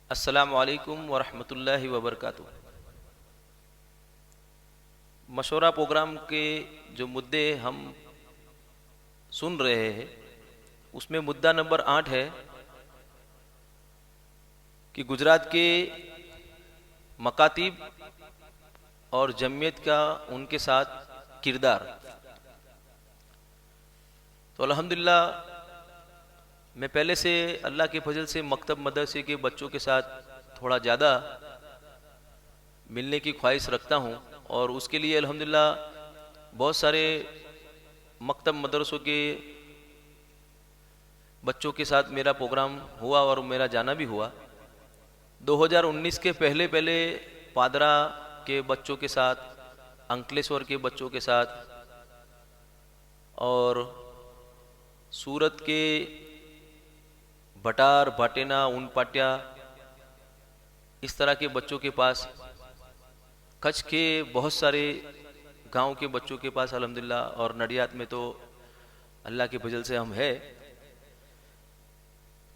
अस्सलामु अलैकुम वरहमतुल्लाहि वबरकातुह। मशवरा प्रोग्राम के जो मुद्दे हम सुन रहे हैं उसमें मुद्दा नंबर 8 है कि गुजरात के मकातीब और जमियत का उनके साथ किरदार। तो अल्हम्दुलिल्लाह मैं पहले से अल्लाह के फजल से मकतब मदरसे के बच्चों के साथ थोड़ा ज़्यादा मिलने की ख्वाहिश रखता हूँ और उसके लिए अल्हम्दुलिल्लाह बहुत सारे मकतब मदरसों के बच्चों के साथ मेरा प्रोग्राम हुआ और मेरा जाना भी हुआ। 2019 के पहले पहले पादरा के बच्चों के साथ, अंकलेश्वर के बच्चों के साथ और सूरत के भटार, भाटेना, उनपाट्या इस तरह के बच्चों के पास, कच्छ के बहुत सारे गांव के बच्चों के पास अल्हम्दुलिल्लाह, और नडियाद में तो अल्लाह के फजल से हम है।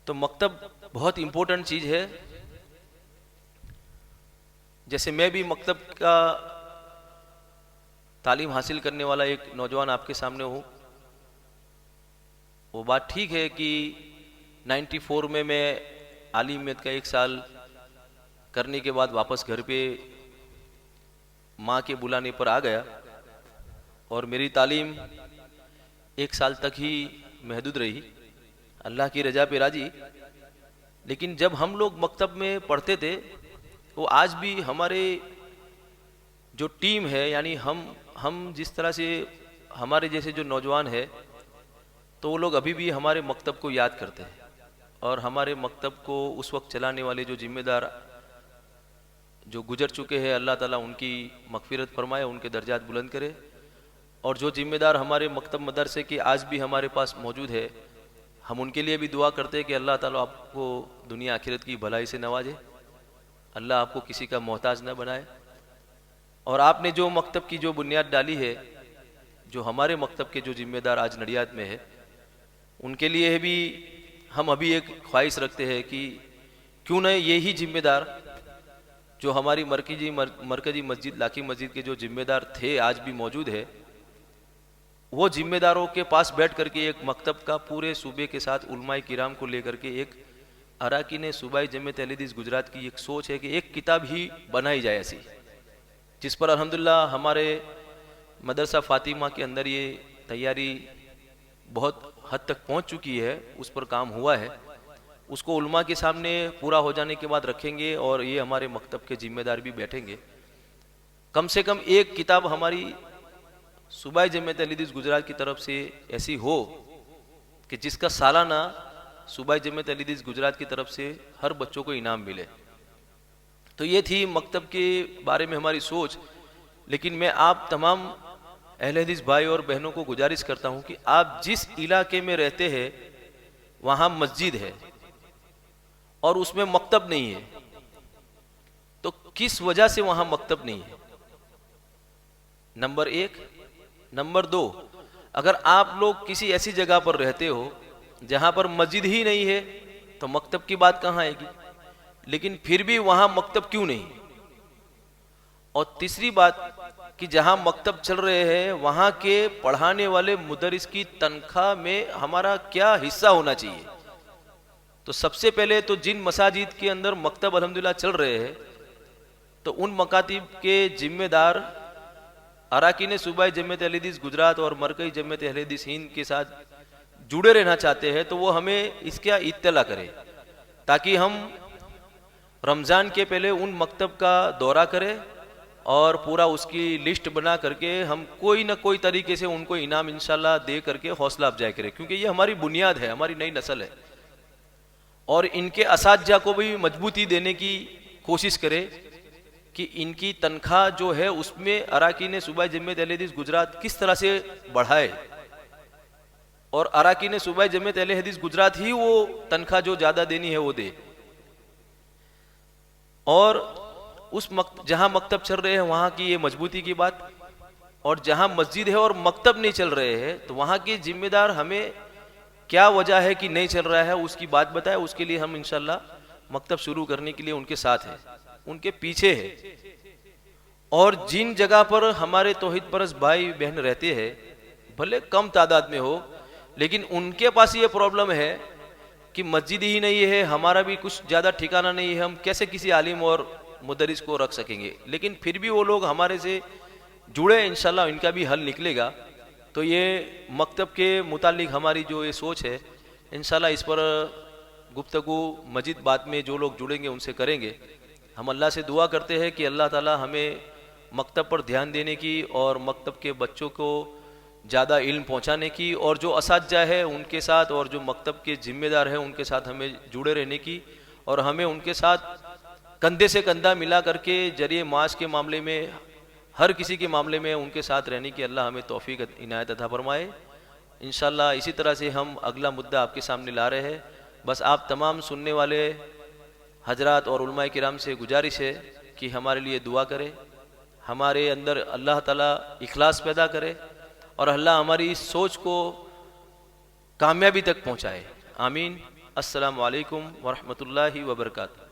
तो मकतब बहुत इम्पोर्टेंट चीज़ है। जैसे मैं भी मकतब का तालीम हासिल करने वाला एक नौजवान आपके सामने हूँ। वो बात ठीक है कि 94 में मैं आलिमियत का 1 साल करने के बाद वापस घर पे माँ के बुलाने पर आ गया और मेरी तालीम 1 साल तक ही महदूद रही, अल्लाह की रजा पे राजी। लेकिन जब हम लोग मकतब में पढ़ते थे वो आज भी हमारे जो टीम है, यानी हम जिस तरह से हमारे जैसे जो नौजवान है तो वो लोग अभी भी हमारे मकतब को याद करते हैं और हमारे मकतब को उस वक्त चलाने वाले जो जिम्मेदार जो गुजर चुके हैं, अल्लाह ताला उनकी मगफिरत फरमाए, उनके दर्जात बुलंद करे। और जो जिम्मेदार हमारे मकतब मदरसे के आज भी हमारे पास मौजूद है, हम उनके लिए भी दुआ करते हैं कि अल्लाह ताला आपको दुनिया आखिरत की भलाई से नवाजे, अल्लाह आपको किसी का मोहताज न बनाए। और आपने जो मकतब की जो बुनियाद डाली है, जो हमारे मकतब के जो जिम्मेदार आज नडियाद में है, उनके लिए भी हम अभी एक ख्वाहिश रखते हैं कि क्यों न यही जिम्मेदार जो हमारी मरकजी मस्जिद लाकी मस्जिद के जो जिम्मेदार थे आज भी मौजूद है, वो जिम्मेदारों के पास बैठ करके एक मकतब का पूरे सूबे के साथ उलमाए किराम को लेकर के एक अराकीन सूबाई जमियत अहले हदीस गुजरात की एक सोच है कि एक किताब ही बनाई जाए ऐसी, जिस पर अल्हम्दुलिल्लाह हमारे मदरसा फातिमा के अंदर ये तैयारी बहुत हद तक पहुंच चुकी है, उस पर काम हुआ है। उसको उलमा के सामने पूरा हो जाने के बाद रखेंगे और ये हमारे मकतब के जिम्मेदार भी बैठेंगे। कम से कम एक किताब हमारी सूबाई जमियत अहले हदीस गुजरात की तरफ से ऐसी हो कि जिसका सालाना सूबाई जमियत अहले हदीस गुजरात की तरफ से हर बच्चों को इनाम मिले। तो ये थी मकतब के बारे में हमारी सोच। लेकिन मैं आप तमाम अहले हदीस भाई और बहनों को गुजारिश करता हूं कि आप जिस इलाके में रहते हैं वहां मस्जिद है और उसमें मकतब नहीं है, तो किस वजह से वहां मकतब नहीं है? नंबर 1। नंबर 2, अगर आप लोग किसी ऐसी जगह पर रहते हो जहां पर मस्जिद ही नहीं है तो मकतब की बात कहां आएगी? लेकिन फिर भी वहां मकतब क्यों नहीं? और तीसरी बात कि जहां मकतब चल रहे हैं वहां के पढ़ाने वाले मुदरिस की तनख्वाह में हमारा क्या हिस्सा होना चाहिए? तो सबसे पहले तो जिन मसाजिद के अंदर मकतब अल्हम्दुलिल्लाह चल रहे हैं तो उन मकातिब के जिम्मेदार अराकीन सूबाई जमियत अहले हदीस गुजरात और मरकजी जमियत अहले हदीस हिंद के साथ जुड़े रहना चाहते हैं, तो वो हमें इसका इत्तला करें ताकि हम रमज़ान के पहले उन मकतब का दौरा करें और पूरा उसकी लिस्ट बना करके हम कोई ना कोई तरीके से उनको इनाम इंशाल्लाह दे करके हौसला अफजाई करें, क्योंकि ये हमारी बुनियाद है, हमारी नई नस्ल है। और इनके असातिज़ा को भी मजबूती देने की कोशिश करें कि इनकी तनख्वाह जो है उसमें अराकीन सूबाई जमियत अहले हदीस गुजरात किस तरह से बढ़ाए और अराकीन सूबाई जमियत अहले हदीस गुजरात ही वो तनख्वाह जो ज़्यादा देनी है वो दे। और उस जहां मकतब चल रहे हैं वहां की ये मजबूती की बात, और जहां मस्जिद है और मकतब नहीं चल रहे हैं तो वहां के जिम्मेदार हमें क्या वजह है कि नहीं चल रहा है उसकी बात बताए। उसके लिए हम इंशाल्लाह मकतब शुरू करने के लिए उनके साथ है, उनके पीछे है। और जिन जगह पर हमारे तौहीद परस्त भाई बहन रहते हैं, भले कम तादाद में हो, लेकिन उनके पास ये प्रॉब्लम है कि मस्जिद ही नहीं है, हमारा भी कुछ ज़्यादा ठिकाना नहीं है, हम कैसे किसी आलिम और मुदरिस को रख सकेंगे। लेकिन फिर भी वो लोग हमारे से जुड़े, इंशाल्लाह इनका भी हल निकलेगा। तो ये मकतब के मुतालिक हमारी जो ये सोच है, इंशाल्लाह इस पर गुफ्तगू मजीद बाद में जो लोग जुड़ेंगे उनसे करेंगे। हम अल्लाह से दुआ करते हैं कि अल्लाह ताला हमें मकतब पर ध्यान देने की और मकतब के बच्चों को ज़्यादा इल्म पहुँचाने की, और जो असातिज़ा है उनके साथ और जो मकतब के ज़िम्मेदार हैं उनके साथ हमें जुड़े रहने की, और हमें उनके साथ कंधे से कंधा मिला करके जरिए माश के मामले में, हर किसी के मामले में उनके साथ रहने की अल्लाह हमें तौफीक इनायत अता फरमाए। इंशाल्लाह इसी तरह से हम अगला मुद्दा आपके सामने ला रहे हैं। बस आप तमाम सुनने वाले हजरात और उलमाए किराम से गुजारिश है कि हमारे लिए दुआ करें, हमारे अंदर अल्लाह ताला इखलास पैदा करे और अल्लाह हमारी इस सोच को कामयाबी तक पहुँचाए। आमीन। अस्सलामु अलैकुम वरहमतुल्लाहि वबरकातुहू।